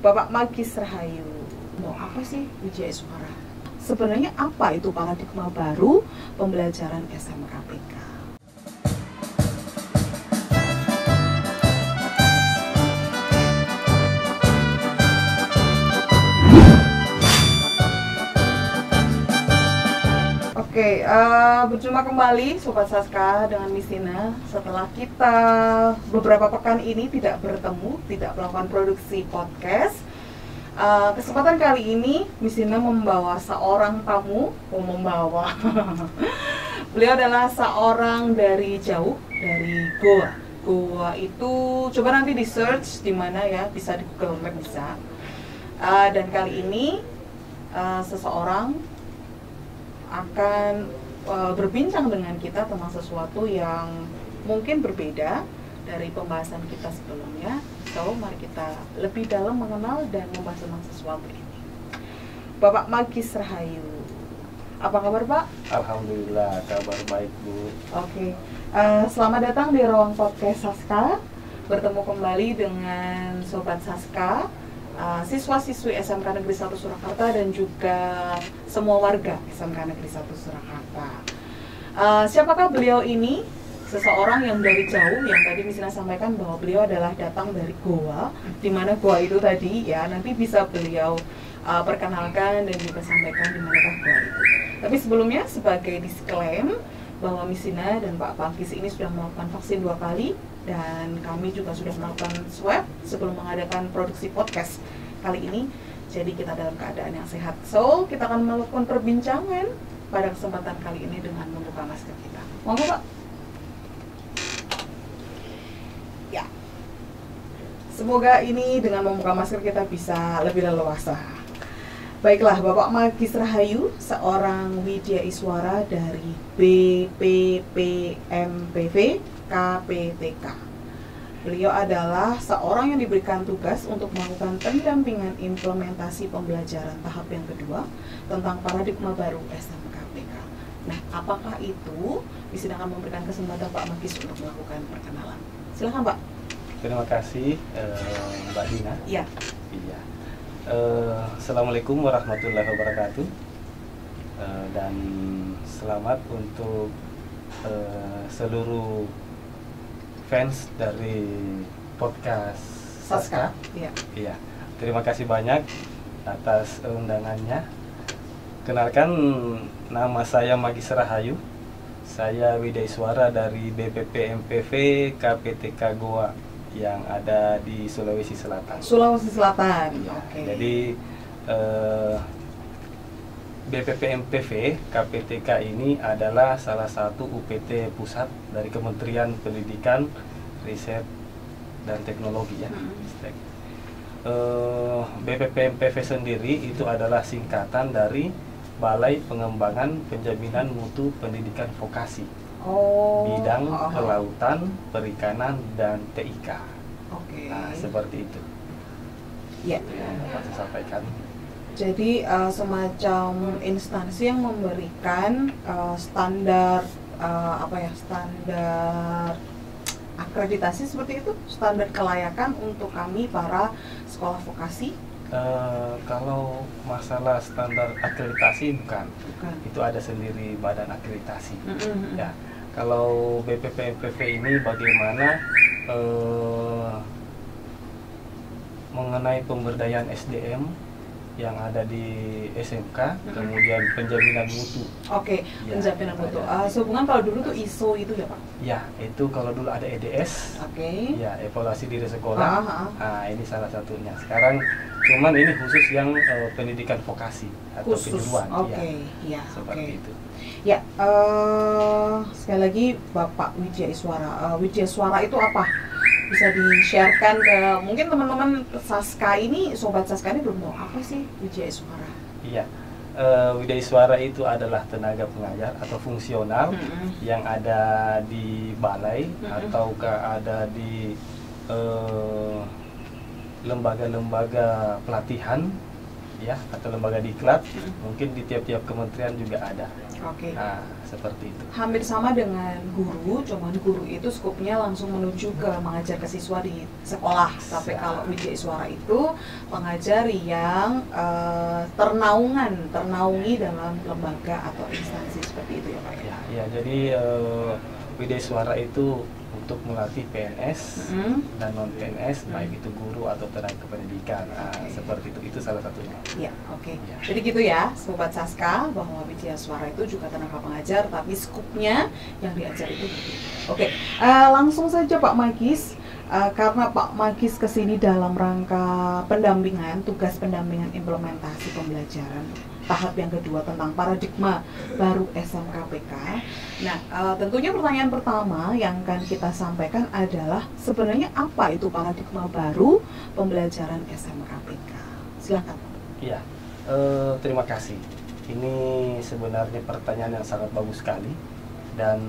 Bapak Magis Rahayu. Mau apa sih Wijaya Iswara? Sebenarnya apa itu paradigma baru pembelajaran SMKPK? Oke, berjumpa kembali Sobat Saska dengan Miss Tina. Setelah kita beberapa pekan ini tidak bertemu, tidak melakukan produksi podcast, kesempatan kali ini Miss Tina membawa seorang tamu, beliau adalah seorang dari jauh, dari Goa. Goa itu, coba nanti di search di mana ya, bisa di Google Map bisa. Dan kali ini seseorang akan berbincang dengan kita tentang sesuatu yang mungkin berbeda dari pembahasan kita sebelumnya. So, mari kita lebih dalam mengenal dan membahas tentang sesuatu ini. Bapak Magis Rahayu, apa kabar Pak? Alhamdulillah, kabar baik Bu. Oke, selamat datang di ruang podcast Saska. Bertemu kembali dengan Sobat Saska, siswa-siswi SMK Negeri 1 Surakarta dan juga semua warga SMK Negeri 1 Surakarta. Siapakah beliau ini? Seseorang yang dari jauh, yang tadi misalnya sampaikan bahwa beliau adalah datang dari Goa, di mana Goa itu tadi ya, nanti bisa beliau perkenalkan dan juga sampaikan di manakah Goa itu. Tapi sebelumnya sebagai disclaim bahwa Miss Tina dan Pak Magis ini sudah melakukan vaksin 2 kali dan kami juga sudah melakukan swab sebelum mengadakan produksi podcast kali ini. Jadi kita dalam keadaan yang sehat. So, kita akan melakukan perbincangan pada kesempatan kali ini dengan membuka masker kita. Monggo Pak. Ya. Semoga ini dengan membuka masker kita bisa lebih leluasa. Baiklah, Bapak Magis Rahayu, seorang Widya Iswara dari BPPMPV KPTK. Beliau adalah seorang yang diberikan tugas untuk melakukan pendampingan implementasi pembelajaran tahap yang kedua tentang paradigma baru SMKPK. Nah, apakah itu? Bisa akan memberikan kesempatan Pak Magis untuk melakukan perkenalan. Silakan Pak. Terima kasih Mbak Dina. Iya. Iya. Assalamualaikum warahmatullahi wabarakatuh. Dan selamat untuk seluruh fans dari podcast Saska. Iya. Iya. Terima kasih banyak atas undangannya. Kenalkan, nama saya Magis Rahayu. Saya Widya Iswara dari BPPMPV KPTK Goa yang ada di Sulawesi Selatan. Sulawesi Selatan. Ya, Oke. jadi BPPMPV KPTK ini adalah salah satu UPT pusat dari Kementerian Pendidikan, Riset dan Teknologi ya. BPPMPV sendiri itu adalah singkatan dari Balai Pengembangan Penjaminan Mutu Pendidikan Vokasi, bidang kelautan, perikanan, dan TIK. Oke. Nah, seperti itu. Ya. Itu yang dapat saya sampaikan. Jadi semacam instansi yang memberikan standar standar akreditasi seperti itu, standar kelayakan untuk kami para sekolah vokasi. Kalau masalah standar akreditasi bukan. Itu ada sendiri badan akreditasi. Ya, kalau BPPMPV ini bagaimana mengenai pemberdayaan SDM yang ada di SMK, kemudian penjaminan mutu. Oke, Ya, penjaminan mutu. Sehubungan kalau dulu tuh ISO itu ya Pak? Ya, itu kalau dulu ada EDS. Oke. Ya, evaluasi diri sekolah. Nah, ini salah satunya. Sekarang cuman ini khusus yang pendidikan vokasi atau kejuruan. Oke, ya, seperti itu. Ya, sekali lagi Bapak Widya Iswara. Widya Iswara itu apa? Bisa di-sharekan ke mungkin teman-teman Saska ini, Sobat Saska ini belum tahu apa sih Widya Iswara? Iya, Widya Iswara itu adalah tenaga pengajar atau fungsional yang ada di balai ataukah ada di lembaga-lembaga pelatihan ya, atau lembaga diklat, mungkin di tiap-tiap kementerian juga ada. Oke. Nah, seperti itu. Hampir sama dengan guru, cuman guru itu skupnya langsung menuju ke mengajar ke siswa di sekolah. Tapi kalau Widya Iswara itu pengajar yang ternaungi dalam lembaga atau instansi seperti itu ya Pak ya? Ya, jadi Widya Iswara itu untuk melatih PNS dan non PNS, baik itu guru atau tenaga kependidikan. Nah, seperti itu salah satunya. Ya, oke. Ya. Jadi gitu ya, Sobat Saska, bahwa Widya Iswara itu juga tenaga pengajar, tapi skupnya yang diajar itu berbeda. Oke, langsung saja Pak Magis, karena Pak Magis kesini dalam rangka pendampingan, tugas pendampingan implementasi pembelajaran tahap yang kedua tentang paradigma baru SMKPK. Nah, tentunya pertanyaan pertama yang akan kita sampaikan adalah sebenarnya apa itu paradigma baru pembelajaran SMKPK? Silakan. Iya, terima kasih. Ini sebenarnya pertanyaan yang sangat bagus sekali dan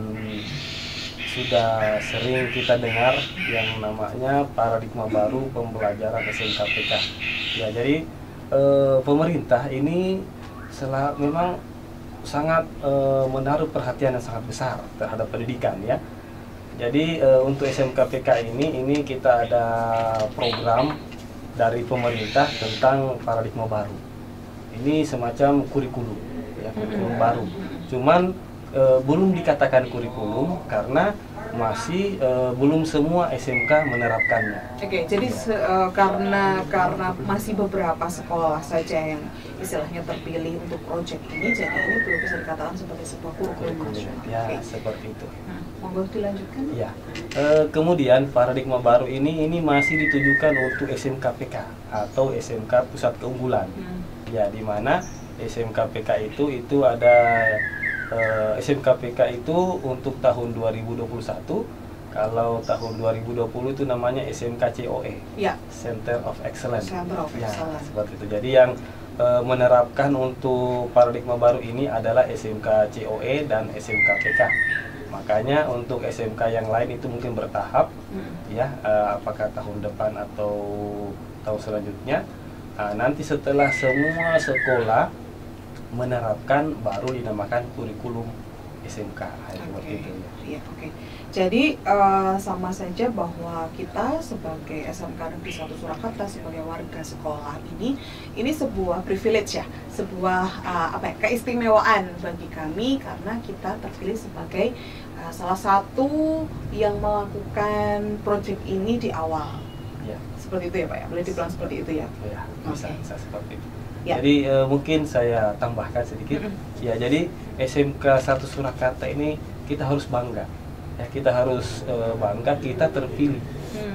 sudah sering kita dengar yang namanya paradigma baru pembelajaran SMKPK. Ya, jadi pemerintah ini memang sangat menaruh perhatian yang sangat besar terhadap pendidikan ya. Jadi untuk SMKPK ini kita ada program dari pemerintah tentang paradigma baru. Ini semacam kurikulum ya, kurikulum baru. Cuman belum dikatakan kurikulum karena masih belum semua SMK menerapkannya. Oke, jadi karena masih beberapa sekolah saja yang istilahnya terpilih untuk proyek ini, jadi ini belum bisa dikatakan sebagai sebuah kurikulum nasional. Ya, seperti itu. Monggo dilanjutkan. Ya. Kemudian paradigma baru ini masih ditujukan untuk SMKPK atau SMK Pusat Keunggulan. Ya, di mana SMKPK itu ada SMKPK itu untuk tahun 2021, kalau tahun 2020 itu namanya SMK COE, ya. Center of Excellence. Center of Excellence. Seperti itu. Jadi yang menerapkan untuk paradigma baru ini adalah SMK COE dan SMKPK. Makanya untuk SMK yang lain itu mungkin bertahap, ya, apakah tahun depan atau tahun selanjutnya. Nanti setelah semua sekolah menerapkan baru dinamakan kurikulum SMK. Seperti itu. Ya, oke. Jadi sama saja bahwa kita sebagai SMK Negeri 1 Surakarta, sebagai warga sekolah ini sebuah privilege ya, sebuah keistimewaan bagi kami karena kita terpilih sebagai salah satu yang melakukan proyek ini di awal. Ya. Seperti itu ya Pak ya, boleh dibilang seperti itu ya? Ya, bisa seperti itu. Ya. Jadi mungkin saya tambahkan sedikit. Ya, jadi SMK 1 Surakarta ini kita harus bangga. Ya, kita harus bangga kita terpilih.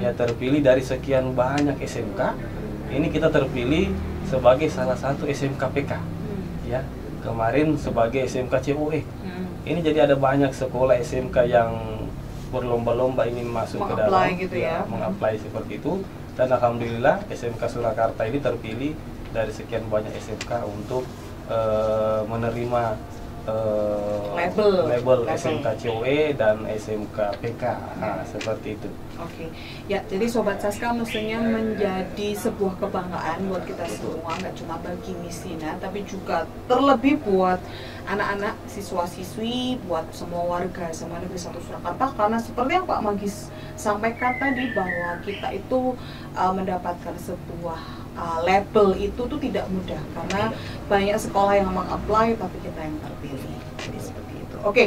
Ya, terpilih dari sekian banyak SMK. Ini kita terpilih sebagai salah satu SMKPK. Ya, kemarin sebagai SMK COE. Ini jadi ada banyak sekolah SMK yang berlomba-lomba ingin masuk ke dalam, gitu ya, mengapply seperti itu. Dan alhamdulillah SMK Surakarta ini terpilih dari sekian banyak SMK untuk menerima label SMK COE dan SMK PK. Seperti itu. Oke. Ya, jadi Sobat Saska mestinya menjadi sebuah kebanggaan buat kita semua, nggak cuma bagi Misina, tapi juga terlebih buat anak-anak, siswa-siswi, buat semua warga SMA Negeri 1 Surakarta, karena seperti yang Pak Magis sampaikan tadi bahwa kita itu mendapatkan sebuah label itu tuh tidak mudah karena banyak sekolah yang meng-apply tapi kita yang terpilih. Jadi seperti itu. Oke,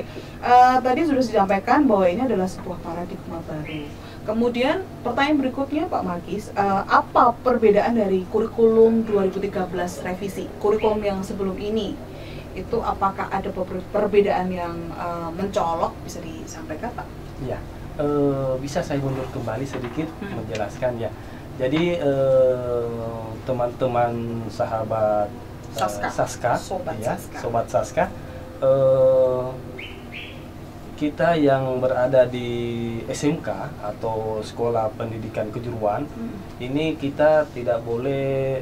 tadi sudah disampaikan bahwa ini adalah sebuah paradigma baru. Kemudian pertanyaan berikutnya Pak Magis, apa perbedaan dari kurikulum 2013 revisi, kurikulum yang sebelum ini? Itu apakah ada perbedaan yang mencolok, bisa disampaikan Pak? Ya, bisa saya mundur kembali sedikit menjelaskan ya. Jadi teman-teman sahabat Saska, Sobat Saska, kita yang berada di SMK atau Sekolah Pendidikan Kejuruan, ini kita tidak boleh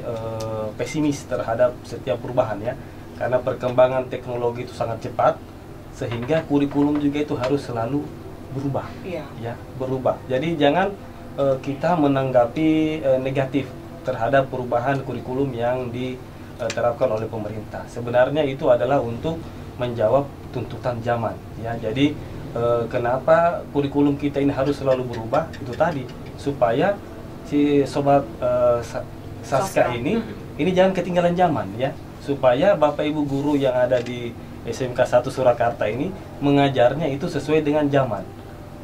pesimis terhadap setiap perubahan ya, karena perkembangan teknologi itu sangat cepat, sehingga kurikulum juga itu harus selalu berubah, ya, berubah. Jadi jangan kita menanggapi negatif terhadap perubahan kurikulum yang diterapkan oleh pemerintah. Sebenarnya itu adalah untuk menjawab tuntutan zaman, ya. Jadi kenapa kurikulum kita ini harus selalu berubah? Itu tadi supaya si sobat Saska ini jangan ketinggalan zaman, ya. Supaya Bapak Ibu guru yang ada di SMK 1 Surakarta ini mengajarnya itu sesuai dengan zaman.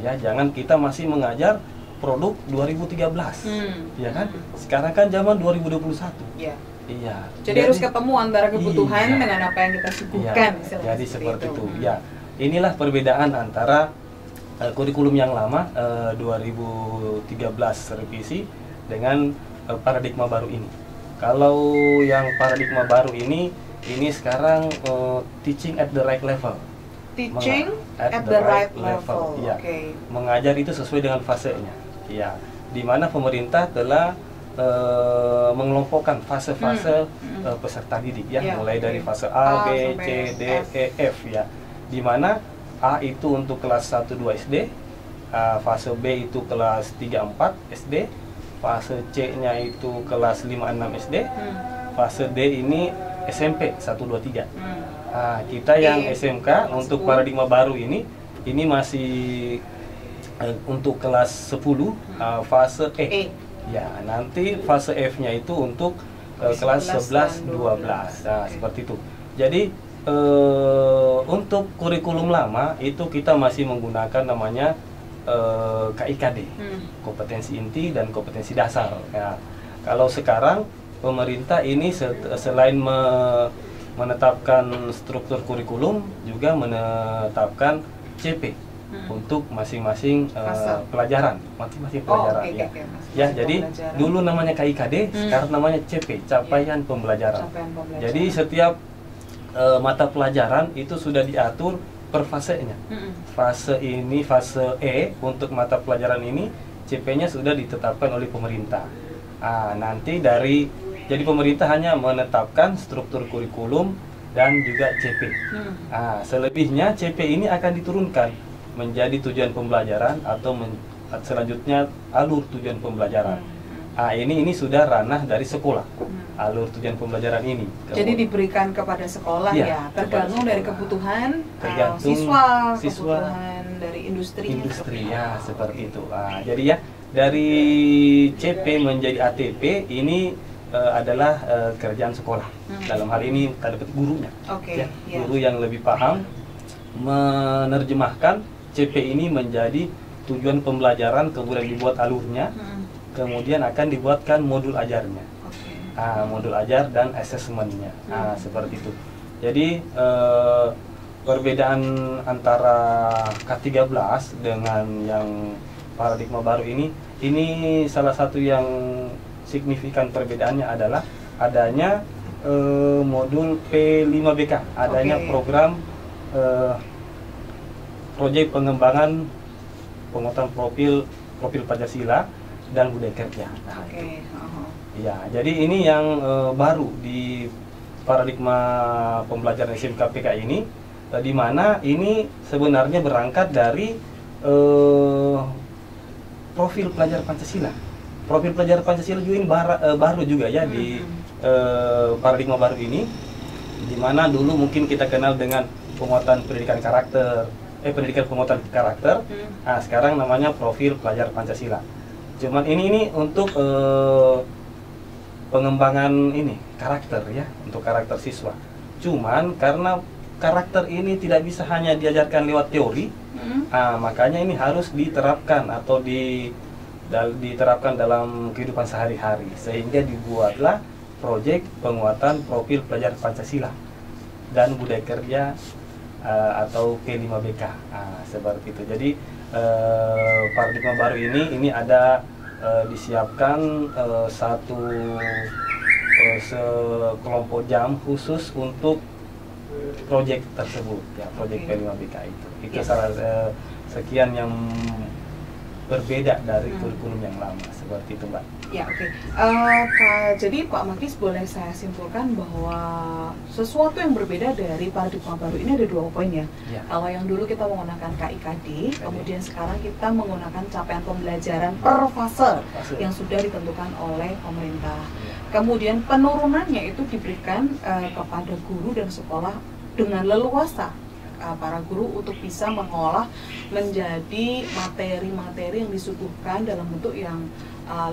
Ya, jangan kita masih mengajar produk 2013. Ya kan? Sekarang kan zaman 2021. Iya. Iya. Jadi harus ketemu antara kebutuhan dengan apa yang kita suguhkan. Jadi seperti itu. Ya. Inilah perbedaan antara kurikulum yang lama 2013 revisi dengan paradigma baru ini. Kalau yang paradigma baru ini sekarang teaching at the right level. Teaching at the right level. Ya. Mengajar itu sesuai dengan fasenya. Ya. Di mana pemerintah telah mengelompokkan fase-fase peserta didik, ya, mulai dari fase A, B, C, D, E, F, ya. Di mana A itu untuk kelas 1-2 SD, fase B itu kelas 3-4 SD, fase C-nya itu kelas 5-6 SD, fase D ini SMP 1-2-3. Kita yang SMK untuk paradigma baru ini masih untuk kelas 10 fase E. Ya, nanti fase F-nya itu untuk kelas 11-12. Nah, seperti itu. Jadi untuk kurikulum lama itu kita masih menggunakan namanya KIKD, kompetensi inti dan kompetensi dasar. Ya, kalau sekarang pemerintah ini selain menetapkan struktur kurikulum, juga menetapkan CP untuk masing-masing pelajaran, ya. Ya, jadi dulu namanya KIKD, sekarang namanya CP, capaian pembelajaran. Jadi setiap mata pelajaran itu sudah diatur per fasenya. Fase ini, fase E untuk mata pelajaran ini CP-nya sudah ditetapkan oleh pemerintah. Nanti jadi pemerintah hanya menetapkan struktur kurikulum dan juga CP. Selebihnya CP ini akan diturunkan menjadi tujuan pembelajaran atau selanjutnya alur tujuan pembelajaran. Ini sudah ranah dari sekolah, alur tujuan pembelajaran ini. Jadi diberikan kepada sekolah, ya, tergantung dari kebutuhan siswa, kebutuhan dari industri ya, seperti itu. Jadi ya, dari CP menjadi ATP ini adalah kerjaan sekolah. Dalam hal ini tanda petik gurunya, guru yang lebih paham menerjemahkan CP ini menjadi tujuan pembelajaran, kemudian dibuat alurnya, kemudian akan dibuatkan modul ajarnya, modul ajar dan asesmennya, seperti itu. Jadi perbedaan antara K13 dengan yang paradigma baru ini salah satu yang signifikan perbedaannya adalah adanya modul P5BK, adanya program proyek pengembangan penguatan profil Pancasila dan budaya kerja. Ya, jadi ini yang baru di paradigma pembelajaran SMK PK ini, di mana ini sebenarnya berangkat dari profil pelajar Pancasila. Profil pelajar Pancasila juga ini baru juga, ya, di paradigma baru ini, di mana dulu mungkin kita kenal dengan penguatan pendidikan karakter, pendidikan penguatan karakter. Sekarang namanya profil pelajar Pancasila. Cuman ini untuk pengembangan karakter, ya, untuk karakter siswa. Cuman karena karakter ini tidak bisa hanya diajarkan lewat teori, makanya ini harus diterapkan atau diterapkan dalam kehidupan sehari-hari, sehingga dibuatlah proyek penguatan profil pelajar Pancasila dan budaya kerja atau P5BK, seperti itu. Jadi paradigma baru ini ada disiapkan satu sekelompok jam khusus untuk proyek tersebut, ya, proyek P5BK itu salah sekian yang berbeda dari kurikulum yang lama, seperti itu, Mbak. Ya, jadi Pak Magis, boleh saya simpulkan bahwa sesuatu yang berbeda dari paradigma baru ini ada 2 poin, ya. Kalau yang dulu kita menggunakan KIKD, kemudian sekarang kita menggunakan capaian pembelajaran per fase yang sudah ditentukan oleh pemerintah. Kemudian penurunannya itu diberikan kepada guru dan sekolah dengan leluasa, para guru untuk bisa mengolah menjadi materi-materi yang disuguhkan dalam bentuk yang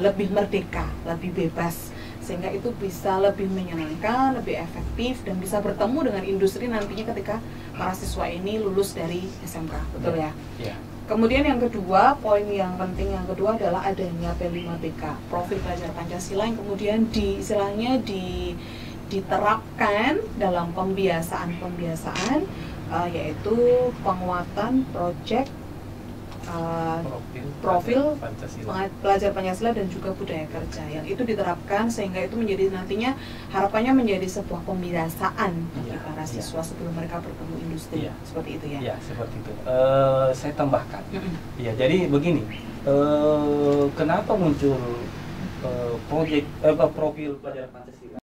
lebih merdeka, lebih bebas, sehingga itu bisa lebih menyenangkan, lebih efektif, dan bisa bertemu dengan industri nantinya ketika para siswa ini lulus dari SMK, betul ya? Ya. Kemudian yang kedua, poin yang penting yang kedua adalah adanya P5PK, profil pelajar Pancasila, yang kemudian istilahnya diterapkan dalam pembiasaan yaitu penguatan proyek profil pelajar Pancasila dan juga budaya kerja, yang itu diterapkan sehingga itu menjadi nantinya harapannya menjadi sebuah pembiasaan bagi para siswa sebelum mereka bertemu industri, seperti itu ya? Ya, seperti itu. Saya tambahkan. Ya, jadi begini, kenapa muncul proyek profil pelajar Pancasila?